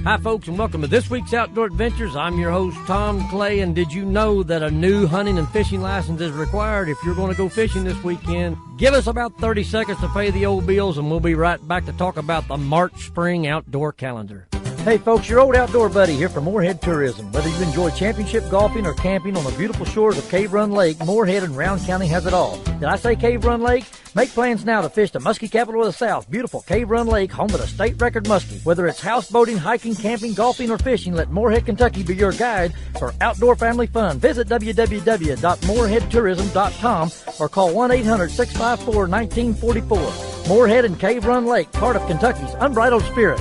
Hi, folks, and welcome to this week's Outdoor Adventures. I'm your host, Tom Clay, and did you know that a new hunting and fishing license is required if you're going to go fishing this weekend? Give us about 30 seconds to pay the old bills, and we'll be right back to talk about the March-Spring Outdoor Calendar. Hey folks, your old outdoor buddy here from Morehead Tourism. Whether you enjoy championship golfing or camping on the beautiful shores of Cave Run Lake, Morehead and Round County has it all. Did I say Cave Run Lake? Make plans now to fish the muskie capital of the South, beautiful Cave Run Lake, home of the state record muskie. Whether it's houseboating, hiking, camping, golfing, or fishing, let Morehead, Kentucky be your guide for outdoor family fun. Visit www.moreheadtourism.com or call 1-800-654-1944. Morehead and Cave Run Lake, part of Kentucky's unbridled spirit.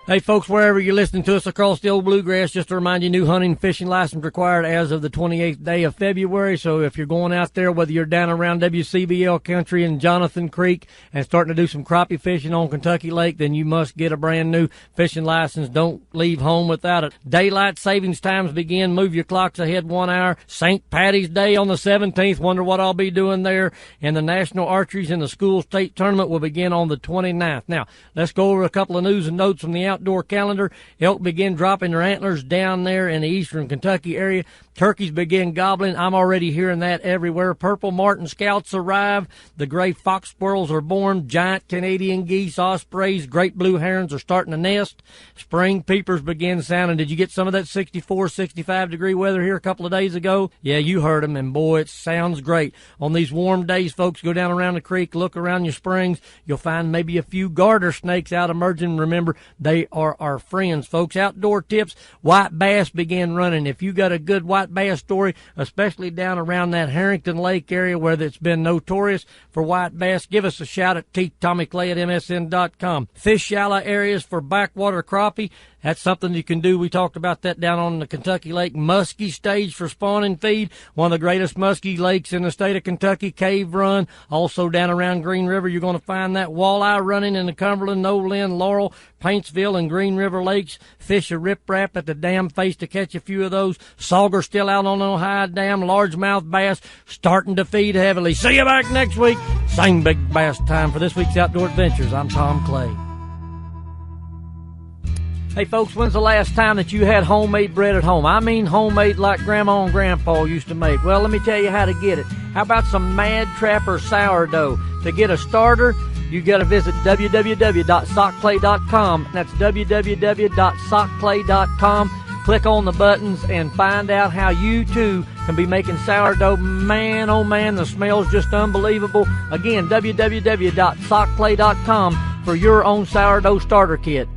Hey folks, wherever you're listening to us across the old bluegrass, just to remind you, new hunting and fishing license required as of the 28th day of February. So if you're going out there, whether you're down around WCBL country in Jonathan Creek and starting to do some crappie fishing on Kentucky Lake, then you must get a brand new fishing license. Don't leave home without it. Daylight savings times begin. Move your clocks ahead 1 hour. St. Patty's Day on the 17th. Wonder what I'll be doing there. And the National Archeries in the School State Tournament will begin on the 29th. Now, let's go over a couple of news and notes from the outdoor calendar. Elk begin dropping their antlers down there in the eastern Kentucky area. Turkeys begin gobbling. I'm already hearing that everywhere. Purple martin scouts arrive. The gray fox squirrels are born. Giant Canadian geese, ospreys, great blue herons are starting to nest. Spring peepers begin sounding. Did you get some of that 64, 65 degree weather here a couple of days ago? Yeah, you heard them, and boy, it sounds great. On these warm days, folks, go down around the creek, look around your springs. You'll find maybe a few garter snakes out emerging. Remember, they are our friends, folks. Outdoor tips, white bass begin running. If you got a good white bass story, especially down around that Harrington Lake area where it's been notorious for white bass, give us a shout at TommyClay@MSN.com. Fish shallow areas for backwater crappie. That's something you can do. We talked about that down on the Kentucky Lake. Muskie stage for spawn and feed. One of the greatest muskie lakes in the state of Kentucky, Cave Run. Also down around Green River, you're going to find that walleye running in the Cumberland, Nolan, Laurel, Paintsville, and Green River lakes. Fish a riprap at the dam face to catch a few of those. Sauger still out on the Ohio Dam. Largemouth bass starting to feed heavily. See you back next week. Same big bass time for this week's Outdoor Adventures. I'm Tom Clay. Hey folks, when's the last time that you had homemade bread at home? I mean homemade like Grandma and Grandpa used to make. Well, let me tell you how to get it. How about some Mad Trapper sourdough? To get a starter, you got to visit www.sockclay.com. That's www.sockclay.com. Click on the buttons and find out how you too can be making sourdough. Man, oh man, the smell's just unbelievable. Again, www.sockclay.com for your own sourdough starter kit.